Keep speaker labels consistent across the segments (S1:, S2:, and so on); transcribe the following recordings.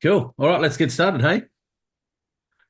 S1: Cool. All right, let's get started, hey?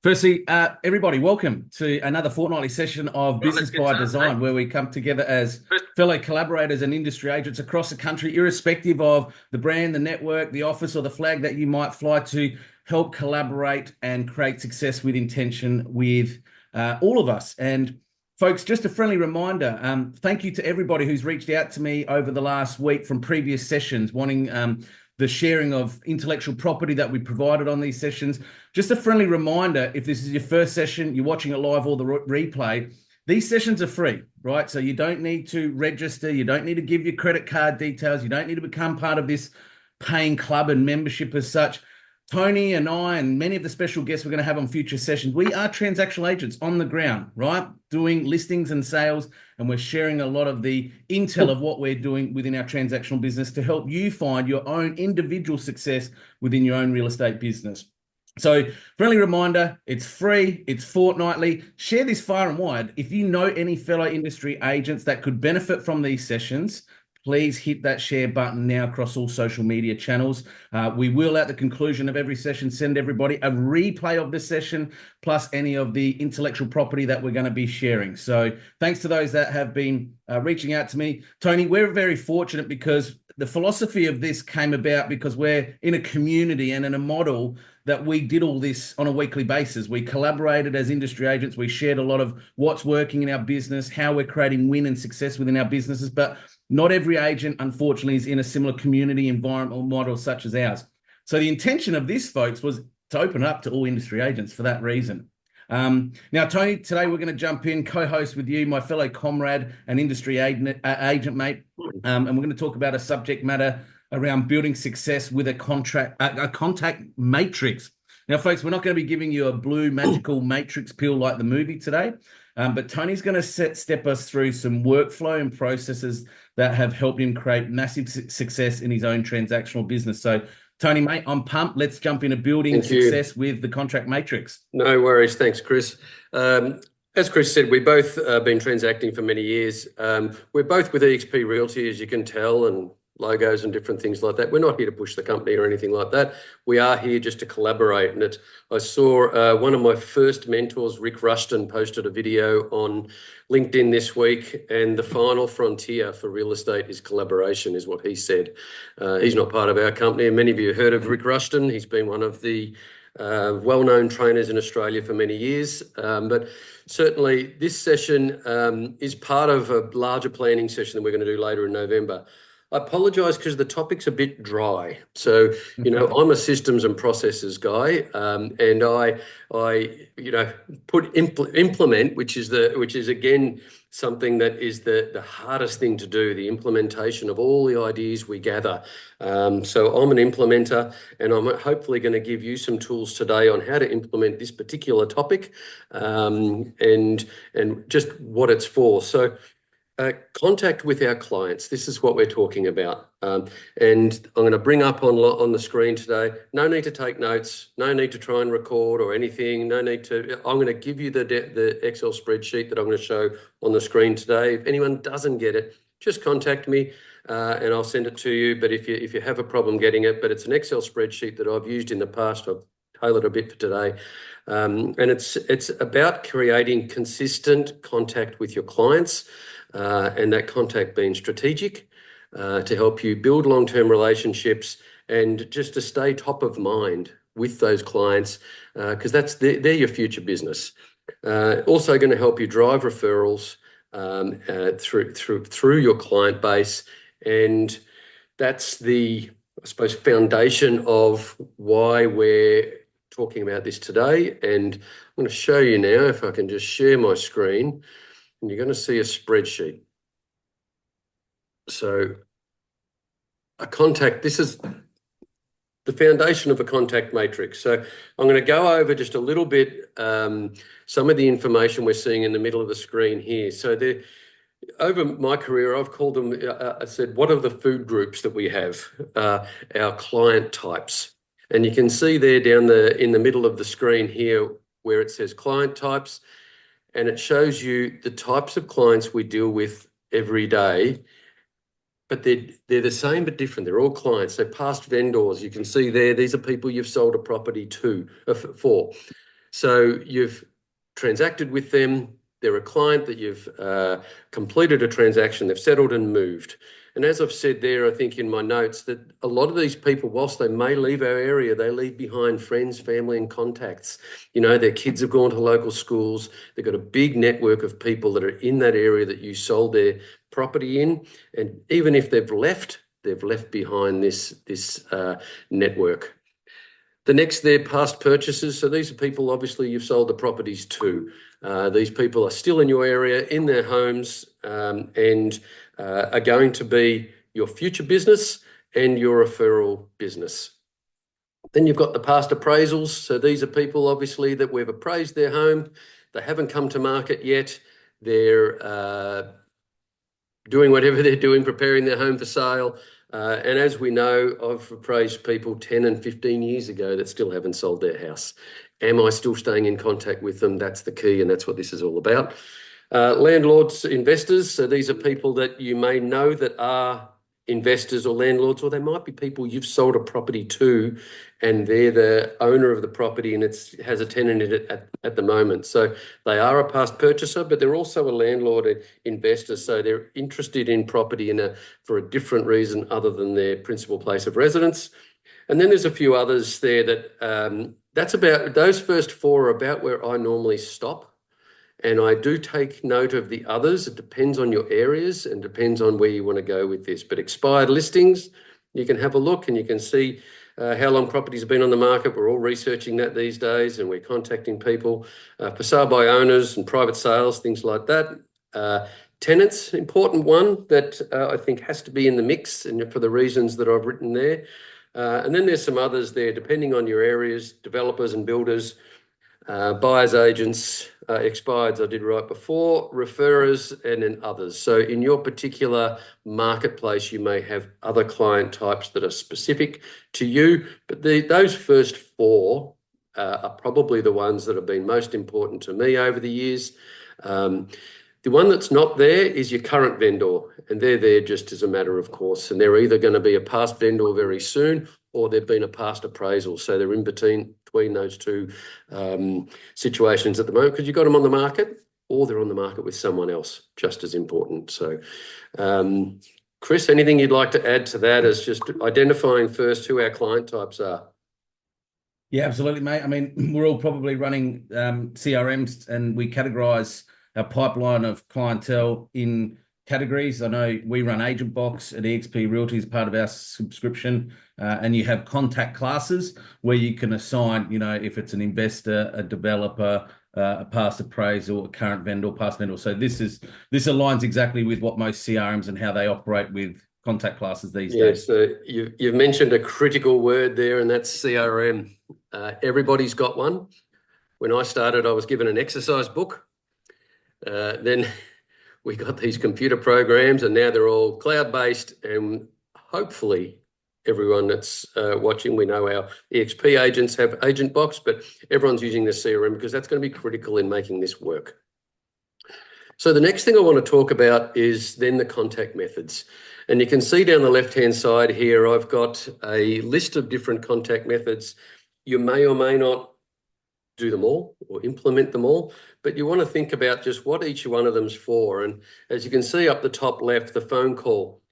S1: Firstly, everybody, welcome to another fortnightly session of
S2: Right, let's
S1: Business
S2: get
S1: by
S2: started,
S1: Design,
S2: mate.
S1: where we come together as
S2: First,
S1: fellow collaborators and industry agents across the country, irrespective of the brand, the network, the office, or the flag that you might fly to, help collaborate and create success with intention with all of us. And folks, just a friendly reminder, thank you to everybody who's reached out to me over the last week from previous sessions, wanting the sharing of intellectual property that we provided on these sessions. Just a friendly reminder, if this is your first session, you're watching it live or the replay, these sessions are free, right? So you don't need to register. You don't need to give your credit card details. You don't need to become part of this paying club and membership as such. Tony and I and many of the special guests we're going to have on future sessions, we are transactional agents on the ground, right? Doing listings and sales, and we're sharing a lot of the intel of what we're doing within our transactional business to help you find your own individual success within your own real estate business. So, friendly reminder, it's free, it's fortnightly. Share this far and wide. If you know any fellow industry agents that could benefit from these sessions, please hit that share button now across all social media channels. We will, at the conclusion of every session, send everybody a replay of the session, plus any of the intellectual property that we're going to be sharing. So thanks to those that have been reaching out to me. Tony, we're very fortunate because the philosophy of this came about because we're in a community and in a model that we did all this on a weekly basis. We collaborated as industry agents. We shared a lot of what's working in our business, how we're creating win and success within our businesses. But not every agent, unfortunately, is in a similar community environmental model such as ours. So the intention of this, folks, was to open up to all industry agents for that reason. Now, Tony, today we're going to jump in, co-host with you, my fellow comrade and industry agent mate, and we're going to talk about a subject matter around building success with a contact matrix. Now, folks, we're not going to be giving you a blue magical matrix pill like the movie today, but Tony's going to step us through some workflow and processes that have helped him create massive success in his own transactional business. So, Tony, mate, I'm pumped. Let's jump into building
S2: thank you.
S1: success with the contract matrix.
S2: No worries. Thanks, Chris. As Chris said, we've both been transacting for many years. We're both with EXP Realty, as you can tell, and logos and different things like that. We're not here to push the company or anything like that. We are here just to collaborate. And I saw one of my first mentors, Rick Rushton, posted a video on LinkedIn this week, and the final frontier for real estate is collaboration, is what he said. He's not part of our company, and many of you have heard of Rick Rushton. He's been one of the well-known trainers in Australia for many years, but certainly this session is part of a larger planning session that we're going to do later in November. I apologise because the topic's a bit dry. So, I'm a systems and processes guy, and I implement, which is again something that is the hardest thing to do, the implementation of all the ideas we gather. So I'm an implementer, and I'm hopefully going to give you some tools today on how to implement this particular topic, and just what it's for. So. Contact with our clients. This is what we're talking about. And I'm going to bring up on the screen today. No need to take notes. No need to try and record or anything. No need to. I'm going to give you the Excel spreadsheet that I'm going to show on the screen today. If anyone doesn't get it, just contact me and I'll send it to you. But if you have a problem getting it, but it's an Excel spreadsheet that I've used in the past. I've tailored a bit for today. And it's about creating consistent contact with your clients. And that contact being strategic to help you build long-term relationships and just to stay top of mind with those clients because they're your future business. Also going to help you drive referrals through your client base, and that's the, I suppose, foundation of why we're talking about this today. And I'm going to show you now, if I can just share my screen. And you're going to see a spreadsheet. So this is the foundation of a contact matrix. So I'm going to go over just a little bit some of the information we're seeing in the middle of the screen here. So over my career, I've called them, I said, what are the food groups that we have, our client types? And you can see there in the middle of the screen here where it says client types. And it shows you the types of clients we deal with every day. but they're the same but different. They're all clients. They're past vendors. You can see there, these are people you've sold a property to, for. So you've transacted with them. They're a client that you've completed a transaction. They've settled and moved. And as I've said there, I think in my notes that a lot of these people, whilst they may leave our area, they leave behind friends, family, and contacts. You know, their kids have gone to local schools. They've got a big network of people that are in that area that you sold their property in. And even if they've left behind this network. The next, they're past purchases. So these are people, obviously, you've sold the properties to. These people are still in your area, in their homes, and are going to be your future business and your referral business. Then you've got the past appraisals. So these are people, obviously, that we've appraised their home. They haven't come to market yet. They're doing whatever they're doing, preparing their home for sale. And as we know, I've appraised people 10 and 15 years ago that still haven't sold their house. Am I still staying in contact with them? That's the key, and that's what this is all about. Landlords, investors. So these are people that you may know that are investors or landlords, or they might be people you've sold a property to and they're the owner of the property and it has a tenant in it at the moment. So they are a past purchaser, but they're also a landlord investor. So they're interested in property for a different reason other than their principal place of residence. And then there's a few others there that that's about, those first four are about where I normally stop. And I do take note of the others. It depends on your areas and depends on where you want to go with this. But expired listings, you can have a look and you can see how long properties have been on the market. We're all researching that these days and we're contacting people for sale by owners and private sales, things like that. Tenants, important one that I think has to be in the mix and for the reasons that I've written there. And then there's some others there, depending on your areas, developers and builders, buyers agents, expireds I did right before, referrers, and then others. So in your particular marketplace, you may have other client types that are specific to you, but those first four are probably the ones that have been most important to me over the years. The one that's not there is your current vendor, and they're there just as a matter of course, and they're either going to be a past vendor very soon or they've been a past appraisal. So they're in between those two situations at the moment because you've got them on the market or they're on the market with someone else, just as important. So, Chris, anything you'd like to add to that as just identifying first who our client types are?
S1: Yeah, absolutely, mate. I mean, we're all probably running CRMs and we categorize our pipeline of clientele in categories. I know we run Agent Box at EXP Realty as part of our subscription, and you have contact classes where you can assign, you know, if it's an investor, a developer, a past appraisal, a current vendor, past vendor. So this aligns exactly with what most CRMs and how they operate with contact classes these days.
S2: So you've mentioned a critical word there, and that's CRM. Everybody's got one. When I started, I was given an exercise book. Then we got these computer programs and now they're all cloud-based, and hopefully everyone that's watching, we know our EXP agents have Agent Box, but everyone's using the CRM because that's going to be critical in making this work. So the next thing I want to talk about is then the contact methods. And you can see down the left-hand side here, I've got a list of different contact methods. You may or may not do them all or implement them all, but you want to think about just what each one of them's for. And as you can see up the top left, the phone call.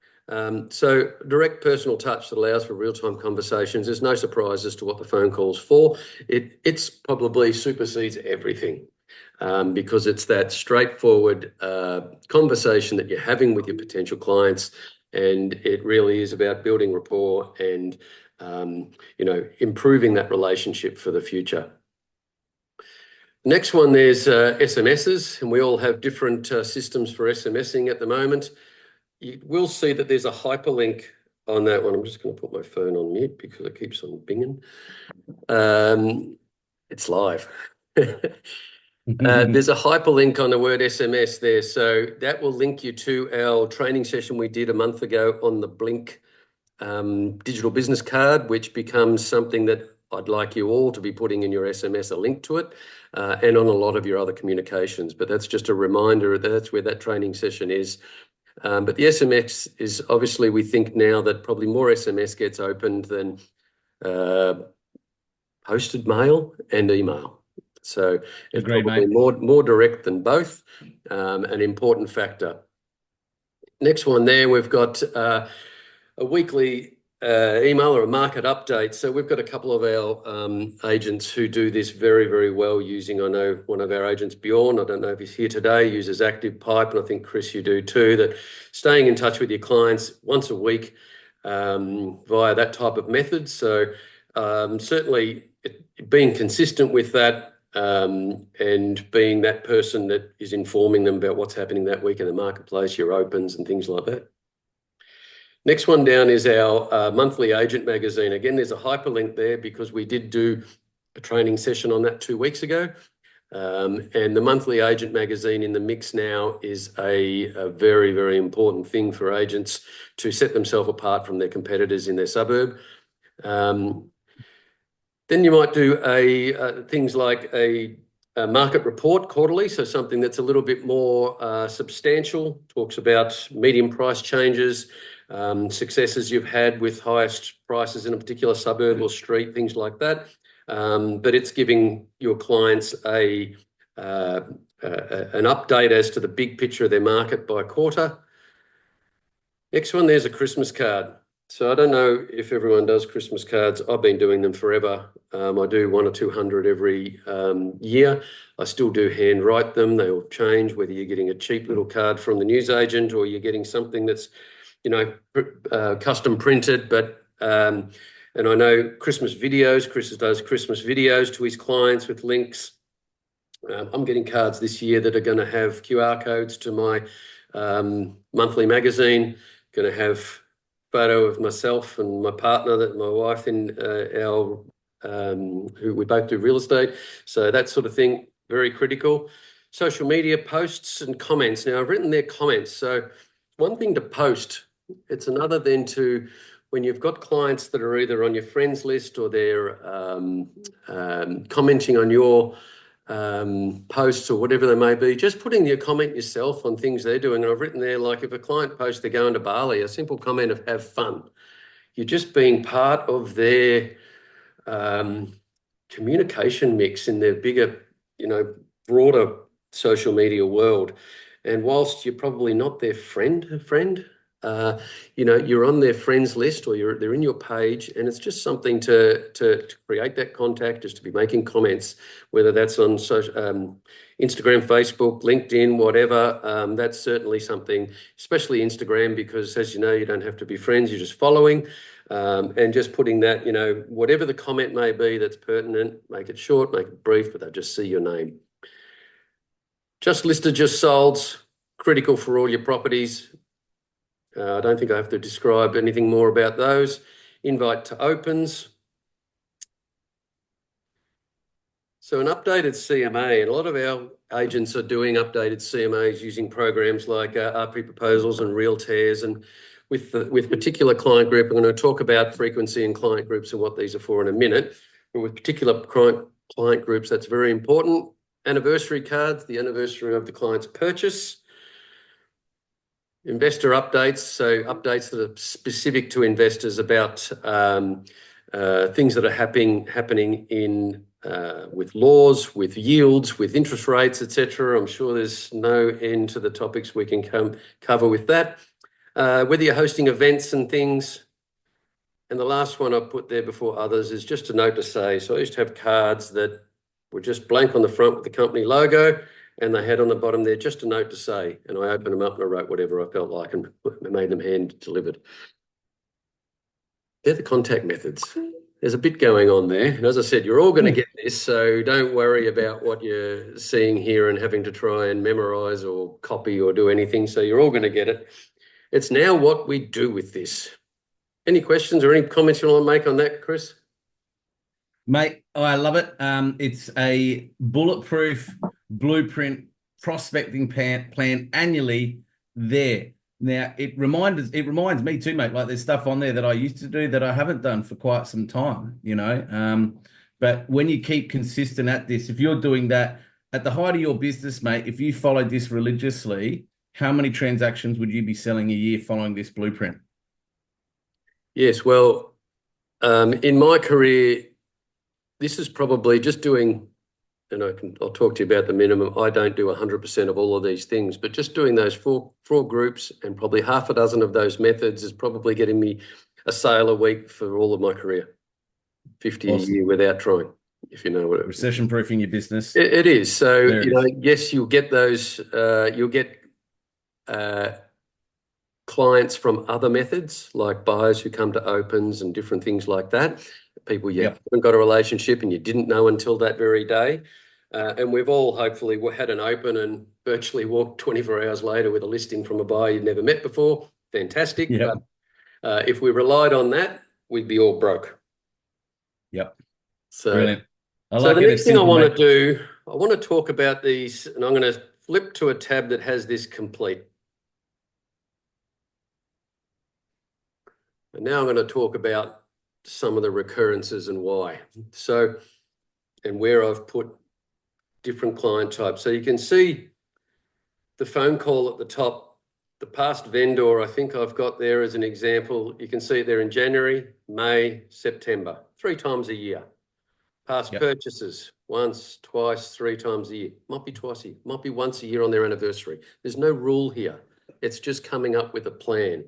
S2: So direct personal touch that allows for real-time conversations. There's no surprise as to what the phone call's for. It's probably supersedes everything because it's that straightforward conversation that you're having with your potential clients, and it really is about building rapport and improving that relationship for the future. Next one, there's SMSs, and we all have different systems for SMSing at the moment. You will see that there's a hyperlink on that one. I'm just going to put my phone on mute because it keeps on binging. It's live. There's a hyperlink on the word SMS there. So that will link you to our training session we did a month ago on the Blink digital business card, which becomes something that I'd like you all to be putting in your SMS, a link to it, and on a lot of your other communications. But that's just a reminder that that's where that training session is. But the SMS is obviously, we think now that probably more SMS gets opened than posted mail and email. So it's
S1: Agreed,
S2: probably
S1: mate.
S2: more direct than both, an important factor. Next one there, we've got a weekly email or a market update. So we've got a couple of our agents who do this very, very well using, I know one of our agents, Bjorn, I don't know if he's here today, uses Active Pipe, and I think, Chris, you do too, that staying in touch with your clients once a week via that type of method. So certainly being consistent with that, and being that person that is informing them about what's happening that week in the marketplace, your opens and things like that. Next one down is our monthly agent magazine. Again, there's a hyperlink there because we did do a training session on that 2 weeks ago. And the monthly agent magazine in the mix now is a very, very important thing for agents to set themselves apart from their competitors in their suburb. Then you might do things like a market report quarterly, so something that's a little bit more substantial, talks about median price changes, successes you've had with highest prices in a particular suburb or street, things like that. But it's giving your clients an update as to the big picture of their market by quarter. Next one, there's a Christmas card. So I don't know if everyone does Christmas cards. I've been doing them forever. I do 100 or 200 every year. I still do handwrite them. They will change whether you're getting a cheap little card from the newsagent or you're getting something that's, custom printed. But and I know Christmas videos. Chris does Christmas videos to his clients with links. I'm getting cards this year that are going to have QR codes to my monthly magazine. Going to have photo of myself and my partner, that my wife, in our who we both do real estate. So that sort of thing, very critical. Social media posts and comments. Now I've written their comments. So one thing to post, it's another then to, when you've got clients that are either on your friends list or they're commenting on your posts or whatever they may be, just putting your comment yourself on things they're doing. And I've written there, like if a client posts they're going to Bali, a simple comment of have fun. You're just being part of their communication mix in their bigger, broader social media world. And whilst you're probably not their friend, you're on their friends list or they're in your page, and it's just something to create that contact, just to be making comments, whether that's on social, Instagram, Facebook, LinkedIn, whatever. That's certainly something, especially Instagram, because as you know, you don't have to be friends, you're just following. And just putting that, whatever the comment may be that's pertinent, make it short, make it brief, but they'll just see your name. Just listed, just sold, critical for all your properties. I don't think I have to describe anything more about those. Invite to opens. So an updated CMA, and a lot of our agents are doing updated CMAs using programs like RP Proposals and Realtares. And with particular client group, I'm going to talk about frequency and client groups and what these are for in a minute. But with particular client groups, that's very important. Anniversary cards, the anniversary of the client's purchase. Investor updates, so updates that are specific to investors about things that are happening in with laws, with yields, with interest rates, etc. I'm sure there's no end to the topics we can cover with that. Whether you're hosting events and things. And the last one I put there before others is just a note to say. So I used to have cards that were just blank on the front with the company logo, and they had on the bottom there just a note to say, and I opened them up and I wrote whatever I felt like and made them hand delivered. They're the contact methods. There's a bit going on there. And as I said, you're all going to get this, so don't worry about what you're seeing here and having to try and memorize or copy or do anything. So you're all going to get it. It's now what we do with this. Any questions or any comments you want to make on that, Chris?
S1: Mate, I love it. It's a bulletproof blueprint prospecting plan annually there. Now it reminds me too, mate. Like there's stuff on there that I used to do that I haven't done for quite some time, But when you keep consistent at this, if you're doing that at the height of your business, mate, if you followed this religiously, how many transactions would you be selling a year following this blueprint?
S2: Yes, well, in my career, this is probably just doing, and I'll talk to you about the minimum. I don't do 100% of all of these things, but just doing those four groups and probably half a dozen of those methods is probably getting me a sale a week for all of my career, 50
S1: Awesome.
S2: a year without trying, if you know what it is.
S1: Recession proofing your business.
S2: It is. So,
S1: There it is.
S2: yes, you'll get those, you'll get clients from other methods, like buyers who come to opens and different things like that. People you haven't got a relationship and you didn't know until that very day. And we've all hopefully had an open and virtually walked 24 hours later with a listing from a buyer you'd never met before. Fantastic.
S1: Yep.
S2: But if we relied on that, we'd be all broke.
S1: Yep.
S2: So,
S1: brilliant.
S2: so the next thing I want to do, I want to talk about these, and I'm going to flip to a tab that has this complete. And now I'm going to talk about some of the recurrences and why. So, and where I've put different client types. So you can see the phone call at the top, the past vendor, I think I've got there as an example. You can see it there in January, May, September, 3 times a year. Past purchases, once, twice, 3 times a year. Might be twice a year, might be once a year on their anniversary. There's no rule here. It's just coming up with a plan.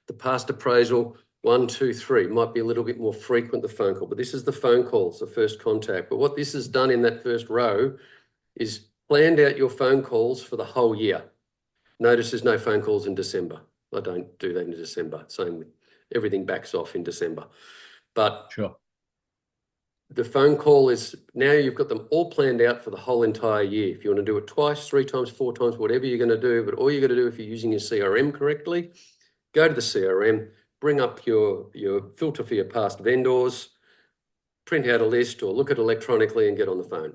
S2: The past appraisal, 1, 2, 3, might be a little bit more frequent, the phone call, but this is the phone call, it's the first contact. But what this has done in that first row is planned out your phone calls for the whole year. Notice there's no phone calls in December. I don't do that in December. Same with everything backs off in December. But the phone call is, now you've got them all planned out for the whole entire year. If you want to do it twice, 3 times, 4 times, whatever you're going to do, but all you got to do if you're using your CRM correctly, go to the CRM, bring up your filter for your past vendors, print out a list or look at it electronically and get on the phone.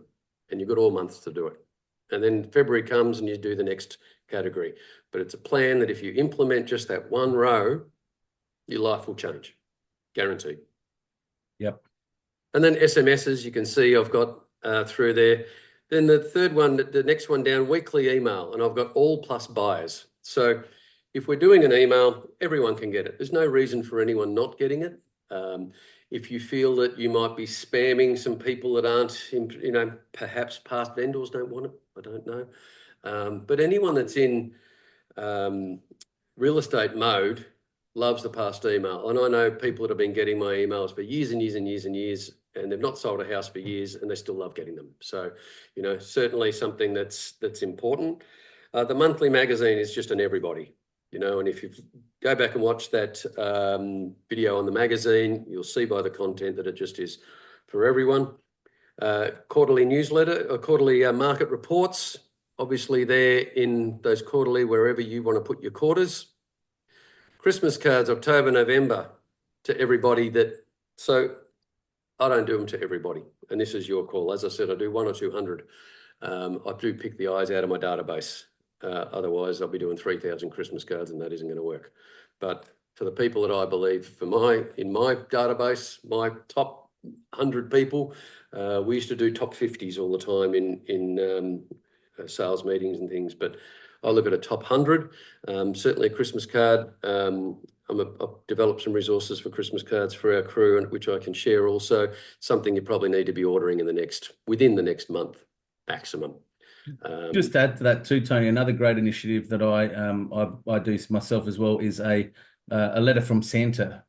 S2: And you've got all months to do it. And then February comes and you do the next category. But it's a plan that if you implement just that one row, your life will change. Guaranteed.
S1: Yep.
S2: And then SMSs, you can see I've got through there. Then the third one, the next one down, weekly email, and I've got all plus buyers. So if we're doing an email, everyone can get it. There's no reason for anyone not getting it. If you feel that you might be spamming some people that aren't, perhaps past vendors don't want it, I don't know. But anyone that's in real estate mode loves the past email. And I know people that have been getting my emails for years and years and years and years, and they've not sold a house for years and they still love getting them. So, certainly something that's important. The monthly magazine is just an everybody, and if you go back and watch that video on the magazine, you'll see by the content that it just is for everyone. Quarterly newsletter, or quarterly market reports, obviously they're in those quarterly, wherever you want to put your quarters. Christmas cards, October, November, to everybody so I don't do them to everybody, and this is your call. As I said, I do 100 or 200. I do pick the eyes out of my database. Otherwise, I'll be doing 3,000 Christmas cards, and that isn't going to work. But for the people that I believe, in my database, my top 100 people, we used to do top 50s all the time in sales meetings and things. But I look at a top 100, certainly a Christmas card. I've developed some resources for Christmas cards for our crew, and which I can share also. Something you probably need to be ordering within the next month, maximum.
S1: Just to add to that too, Tony, another great initiative that I do myself as well is a letter from Santa.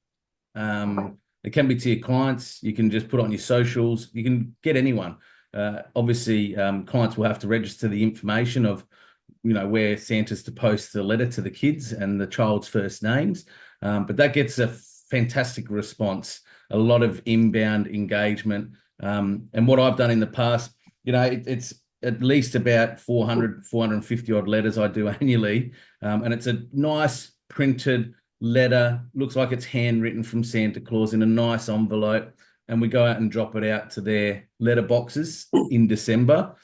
S1: It can be to your clients. You can just put it on your socials. You can get anyone. Obviously, clients will have to register the information of where Santa's to post the letter to the kids and the child's first names. But that gets a fantastic response, a lot of inbound engagement. And what I've done in the past, it's at least about 450 odd letters I do annually. And it's a nice printed letter, looks like it's handwritten from Santa Claus in a nice envelope. And we go out and drop it out to their letter boxes in December.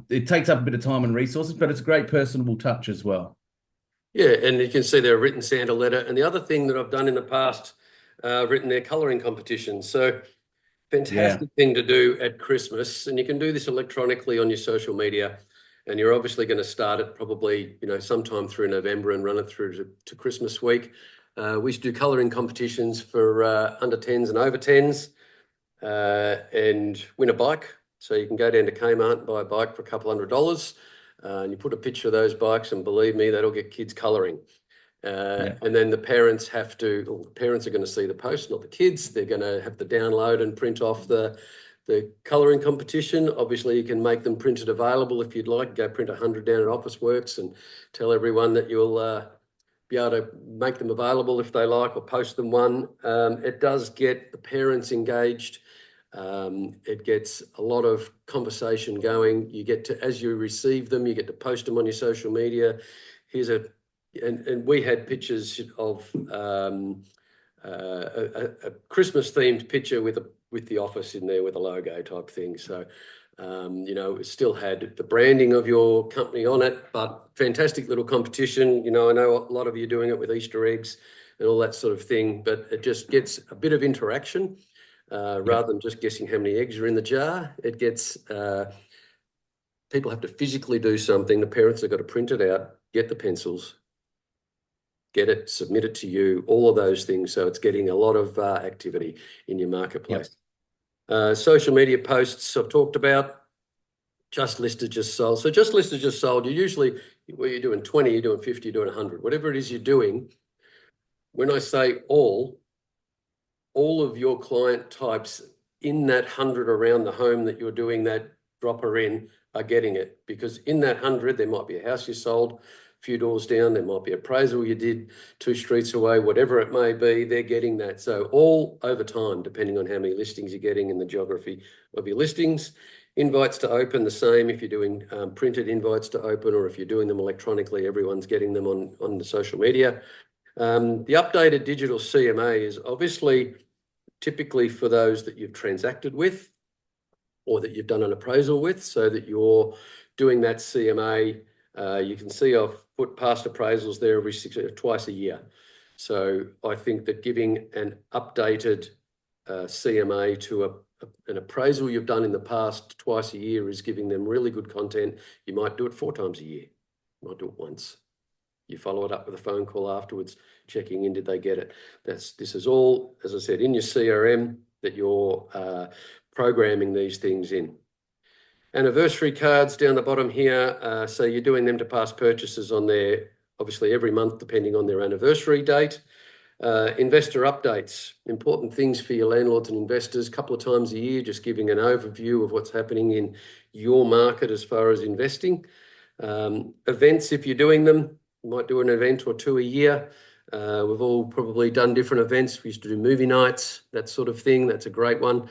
S1: It takes up a bit of time and resources, but it's a great personable touch as well.
S2: Yeah, and you can see their written Santa letter. And the other thing that I've done in the past, written their colouring competitions. So fantastic thing to do at Christmas. And you can do this electronically on your social media. And you're obviously going to start it probably, sometime through November and run it through to Christmas week. We used to do colouring competitions for under 10s and over 10s and win a bike. So you can go down to Kmart and buy a bike for a couple $100, and you put a picture of those bikes, and believe me, that'll get kids colouring. And then the parents are going to see the post, not the kids. They're going to have to download and print off the colouring competition. Obviously, you can make them printed available if you'd like. Go print 100 down at Officeworks and tell everyone that you'll be able to make them available if they like, or post them one. It does get the parents engaged. It gets a lot of conversation going. You get to, as you receive them, you get to post them on your social media. And we had pictures of a Christmas themed picture with the office in there with a logo type thing. So, it still had the branding of your company on it, but fantastic little competition. I know a lot of you are doing it with Easter eggs and all that sort of thing, but it just gets a bit of interaction rather than just guessing how many eggs are in the jar. It gets people have to physically do something. The parents have got to print it out, get the pencils, get it, submit it to you, all of those things. So it's getting a lot of activity in your marketplace. Social media posts I've talked about. Just listed, just sold. So just listed, just sold. You usually, well, you're doing 20, you're doing 50, you're doing 100. Whatever it is you're doing, when I say all of your client types in that 100 around the home that you're doing that dropper in are getting it. Because in that 100, there might be a house you sold a few doors down, there might be appraisal you did 2 streets away, whatever it may be, they're getting that. So all over time, depending on how many listings you're getting and the geography of your listings. Invites to open, the same if you're doing printed invites to open, or if you're doing them electronically, everyone's getting them on the social media. The updated digital CMA is obviously typically for those that you've transacted with or that you've done an appraisal with, so that you're doing that CMA. You can see I've put past appraisals there twice a year. So I think that giving an updated CMA to an appraisal you've done in the past twice a year is giving them really good content. You might do it 4 times a year. You might do it once. You follow it up with a phone call afterwards, checking in, did they get it? This is all, as I said, in your CRM that you're programming these things in. Anniversary cards down the bottom here. So you're doing them to past purchases on there, obviously every month, depending on their anniversary date. Investor updates, important things for your landlords and investors, a couple of times a year, just giving an overview of what's happening in your market as far as investing. Events, if you're doing them, you might do an event or 2 a year. We've all probably done different events. We used to do movie nights, that sort of thing. That's a great one.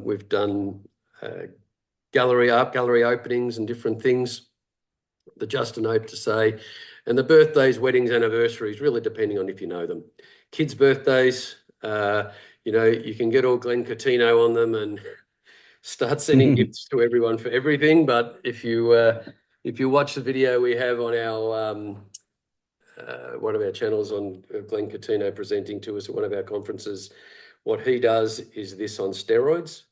S2: We've done art gallery openings and different things. The just a note to say, and the birthdays, weddings, anniversaries, really depending on if you know them. Kids' birthdays, you can get all Glen Catino on them and start sending gifts to everyone for everything. But if you watch the video we have on our one of our channels on Glen Catino presenting to us at one of our conferences, what he does is this on steroids.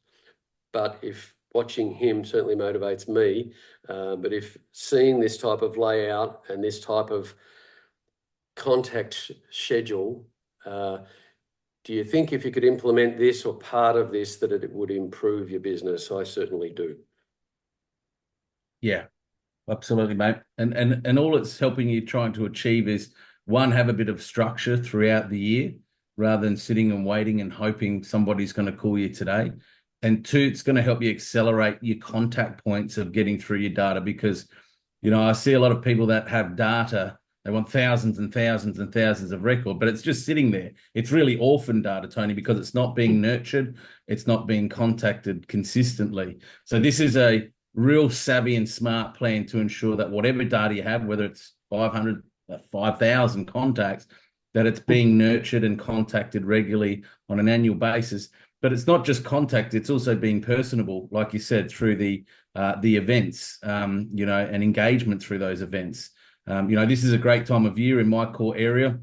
S2: But if watching him certainly motivates me, but if seeing this type of layout and this type of contact schedule, do you think if you could implement this or part of this that it would improve your business? I certainly do.
S1: Yeah, absolutely, mate. And all it's helping you trying to achieve is, one, have a bit of structure throughout the year rather than sitting and waiting and hoping somebody's going to call you today. And 2, it's going to help you accelerate your contact points of getting through your data, because, I see a lot of people that have data. They want thousands and thousands and thousands of record, but it's just sitting there. It's really orphan data, Tony, because it's not being nurtured. It's not being contacted consistently. So this is a real savvy and smart plan to ensure that whatever data you have, whether it's 500, 5,000 contacts, that it's being nurtured and contacted regularly on an annual basis. But it's not just contact; it's also being personable, like you said, through the events, and engagement through those events. This is a great time of year in my core area.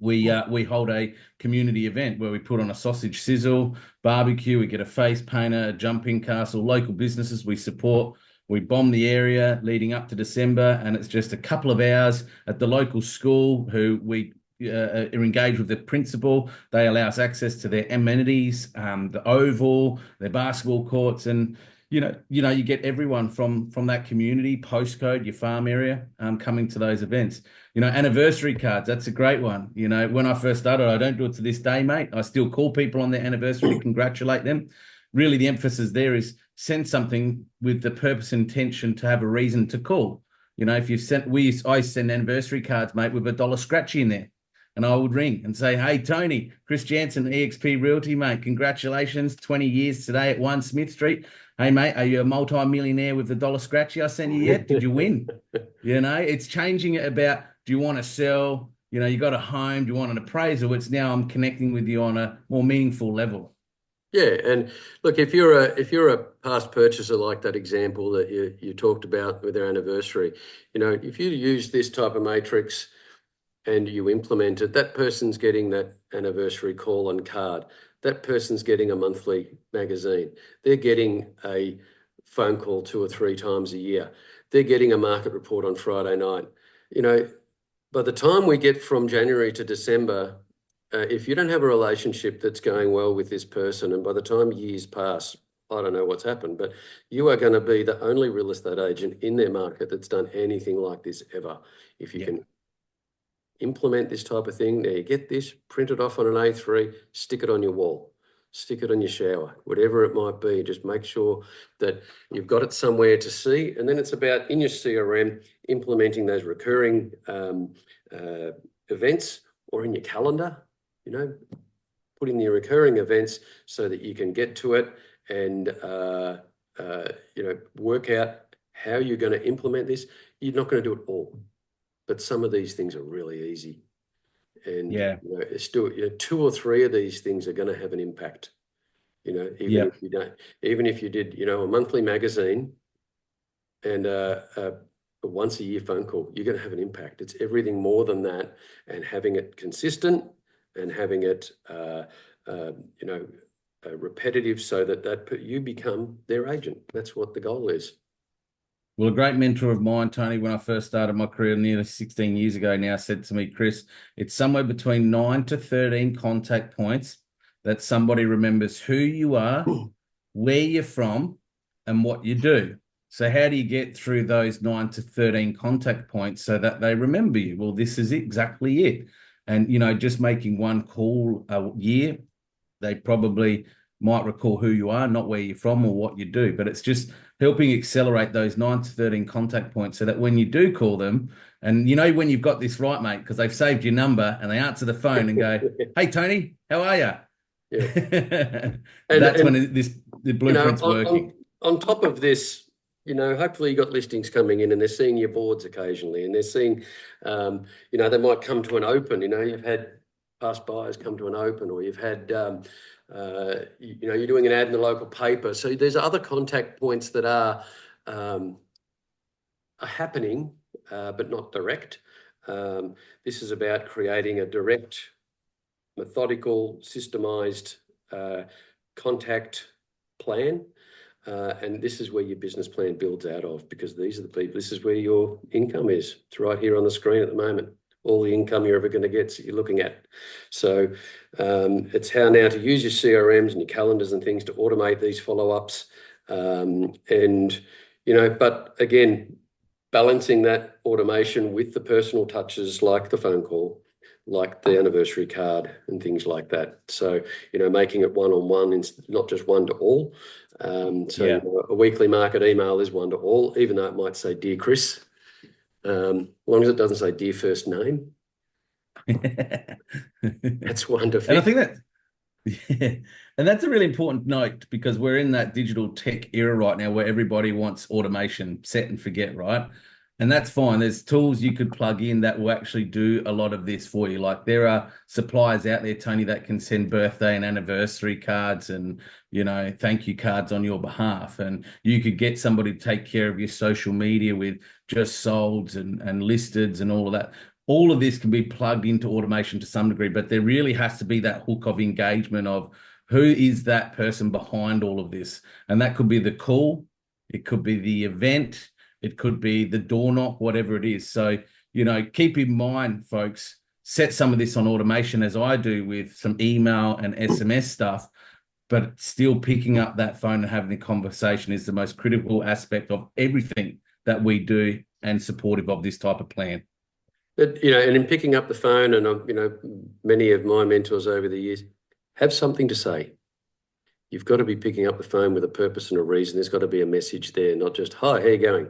S1: We hold a community event where we put on a sausage sizzle, barbecue. We get a face painter, a jumping castle, local businesses we support. We bomb the area leading up to December, and it's just a couple of hours at the local school who we are engaged with the principal. They allow us access to their amenities, the oval, their basketball courts, and you get everyone from that community, postcode, your farm area, coming to those events. Anniversary cards, that's a great one. When I first started, I don't do it to this day, mate. I still call people on their anniversary to congratulate them. Really, the emphasis there is send something with the purpose and intention to have a reason to call. If you've sent, I send anniversary cards, mate, with a dollar scratchy in there. And I would ring and say, hey, Tony, Chris Jansen, EXP Realty, mate, congratulations, 20 years today at 1 Smith Street. Hey, mate, are you a multi-millionaire with the dollar scratchy I sent you yet? Did you win? It's changing it about, do you want to sell? You got a home, do you want an appraisal? It's now I'm connecting with you on a more meaningful level.
S2: Yeah, and look, if you're a past purchaser like that example that you talked about with their anniversary, if you use this type of matrix and you implement it, that person's getting that anniversary call and card. That person's getting a monthly magazine. They're getting a phone call 2 or 3 times a year. They're getting a market report on Friday night. By the time we get from January to December, if you don't have a relationship that's going well with this person, and by the time years pass, I don't know what's happened, but you are going to be the only real estate agent in their market that's done anything like this ever. If you can implement this type of thing, now you get this, print it off on an A3, stick it on your wall, stick it on your shower, whatever it might be. Just make sure that you've got it somewhere to see. And then it's about in your CRM, implementing those recurring events, or in your calendar, putting the recurring events so that you can get to it and, work out how you're going to implement this. You're not going to do it all, but some of these things are really easy. And it's still, 2 or 3 of these things are going to have an impact. Even if you don't, even if you did, a monthly magazine and a once a year phone call, you're going to have an impact. It's everything more than that, and having it consistent and having it, repetitive, so that you become their agent. That's what the goal is.
S1: Well, a great mentor of mine, Tony, when I first started my career nearly 16 years ago now, said to me, Chris, it's somewhere between 9 to 13 contact points that somebody remembers who you are, where you're from, and what you do. So how do you get through those 9 to 13 contact points so that they remember you? Well, this is exactly it. And, just making one call a year, they probably might recall who you are, not where you're from or what you do. But it's just helping accelerate those 9 to 13 contact points so that when you do call them, and when you've got this right, mate, because they've saved your number and they answer the phone and go, hey, Tony, how are you? Yeah. That's when the blueprint's working.
S2: On top of this, hopefully you've got listings coming in and they're seeing your boards occasionally, and they're seeing, they might come to an open. You've had past buyers come to an open, or you've had, you're doing an ad in the local paper. So there's other contact points that are happening, but not direct. This is about creating a direct, methodical, systemized contact plan. And this is where your business plan builds out of, because these are the people, this is where your income is. It's right here on the screen at the moment. All the income you're ever going to get, you're looking at. So it's how now to use your CRMs and your calendars and things to automate these follow-ups. But again, balancing that automation with the personal touches, like the phone call, like the anniversary card and things like that. So, making it one-on-one, not just one to all. A weekly market email is one to all, even though it might say, Dear Chris, as long as it doesn't say Dear First Name. That's wonderful.
S1: And I think and that's a really important note, because we're in that digital tech era right now where everybody wants automation, set and forget, right? And that's fine. There's tools you could plug in that will actually do a lot of this for you. Like, there are suppliers out there, Tony, that can send birthday and anniversary cards and, thank you cards on your behalf. And you could get somebody to take care of your social media with just solds and listeds and all of that. All of this can be plugged into automation to some degree, but there really has to be that hook of engagement of who is that person behind all of this. And that could be the call, it could be the event, it could be the door knock, whatever it is. So, keep in mind, folks, set some of this on automation as I do with some email and SMS stuff, but still picking up that phone and having a conversation is the most critical aspect of everything that we do and supportive of this type of plan.
S2: But, and in picking up the phone, and many of my mentors over the years have something to say. You've got to be picking up the phone with a purpose and a reason. There's got to be a message there, not just, "Hi, how you going?"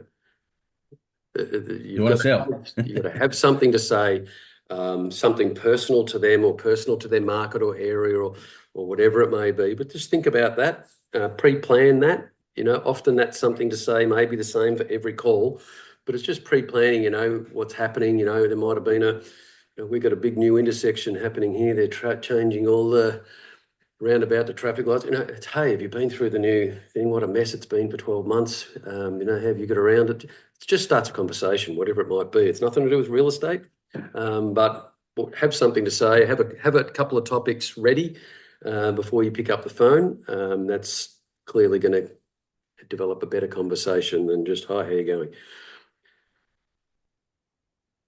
S2: You've got to have something to say, something personal to them or personal to their market or area or whatever it may be. But just think about that, pre-plan that. Often that's something to say, maybe the same for every call, but it's just pre-planning, what's happening. There might have been we've got a big new intersection happening here. They're changing all the roundabout the traffic lights. It's, "Hey, have you been through the new thing? What a mess it's been for 12 months. Have you got around it?" It just starts a conversation, whatever it might be. It's nothing to do with real estate, but have something to say. Have a couple of topics ready before you pick up the phone. That's clearly going to develop a better conversation than just, "Hi, how you going?"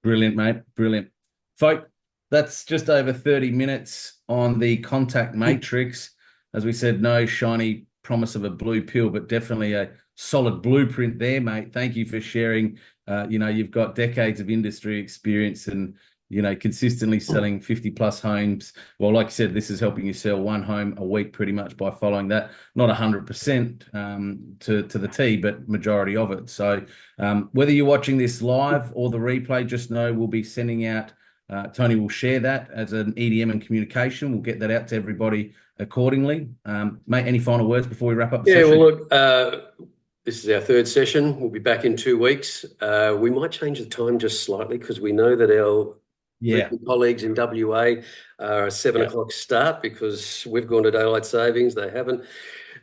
S1: Brilliant, mate. Brilliant. Folk, that's just over 30 minutes on the contact matrix. As we said, no shiny promise of a blue pill, but definitely a solid blueprint there, mate. Thank you for sharing. You've got decades of industry experience and, consistently selling 50 plus homes. Well, like you said, this is helping you sell one home a week pretty much by following that. Not 100% to the T, but majority of it. So whether you're watching this live or the replay, just know we'll be sending out Tony will share that as an EDM and communication. We'll get that out to everybody accordingly. Mate, any final words before we wrap up the session?
S2: Well, look, this is our third session. We'll be back in 2 weeks. We might change the time just slightly because we know that our colleagues in WA are a 7 o'clock start because we've gone to daylight savings. They haven't.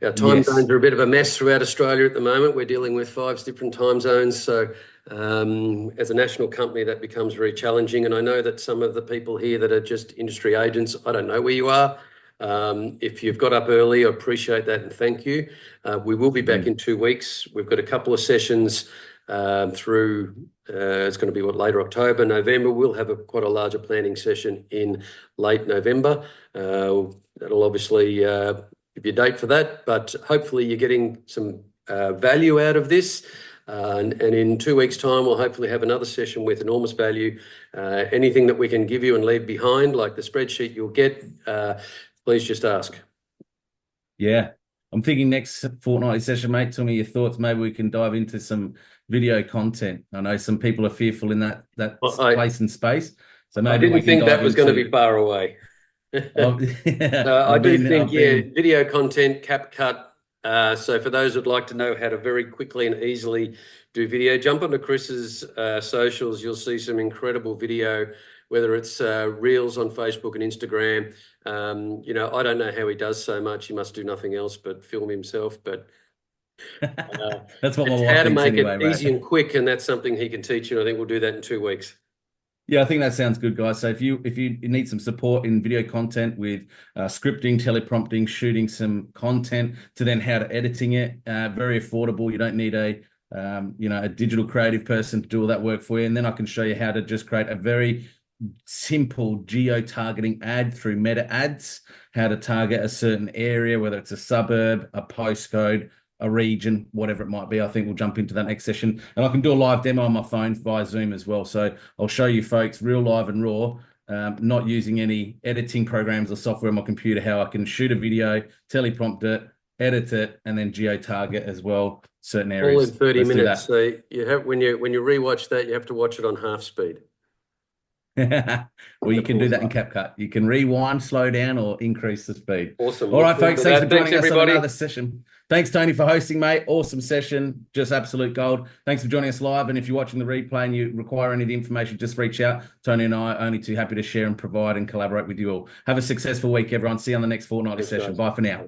S2: Our time zones are a bit of a mess throughout Australia at the moment. We're dealing with 5 different time zones. So as a national company, that becomes very challenging. And I know that some of the people here that are just industry agents, I don't know where you are. If you've got up early, I appreciate that and thank you. We will be back in 2 weeks. We've got a couple of sessions through, it's going to be later October, November. We'll have quite a larger planning session in late November. That'll obviously give you a date for that, but hopefully you're getting some value out of this. And in 2 weeks' time, we'll hopefully have another session with enormous value. Anything that we can give you and leave behind, like the spreadsheet you'll get, please just ask.
S1: Yeah. I'm thinking next fortnightly session, mate, tell me your thoughts. Maybe we can dive into some video content. I know some people are fearful in that place and space. So maybe
S2: I didn't think that was going to be far away. I do think, video content, CapCut. So for those who'd like to know how to very quickly and easily do video, jump onto Chris's socials. You'll see some incredible video, whether it's reels on Facebook and Instagram. I don't know how he does so much. He must do nothing else but film himself. But
S1: that's what my wife
S2: how to
S1: thinks
S2: make
S1: anyway,
S2: it easy and quick, and that's something he can teach you. I think we'll do that in 2 weeks.
S1: Yeah, I think that sounds good, guys. So if you need some support in video content with scripting, teleprompting, shooting some content, to then how to editing it, very affordable. You don't need a digital creative person to do all that work for you. And then I can show you how to just create a very simple geo-targeting ad through meta ads, how to target a certain area, whether it's a suburb, a postcode, a region, whatever it might be. I think we'll jump into that next session, and I can do a live demo on my phone via Zoom as well. So I'll show you folks real live and raw, not using any editing programs or software on my computer, how I can shoot a video, teleprompt it, edit it, and then geo-target as well certain areas.
S2: All in 30 minutes. So you have, when you rewatch that, you have to watch it on half speed.
S1: Well, you can do that in CapCut. You can rewind, slow down, or increase the speed.
S2: Awesome.
S1: All right, folks. Thanks for joining us on another session. Thanks, Tony, for hosting, mate. Awesome session. Just absolute gold. Thanks for joining us live. And if you're watching the replay and you require any of the information, just reach out. Tony and I are only too happy to share and provide and collaborate with you all. Have a successful week, everyone. See you on the next fortnightly session. Bye for now.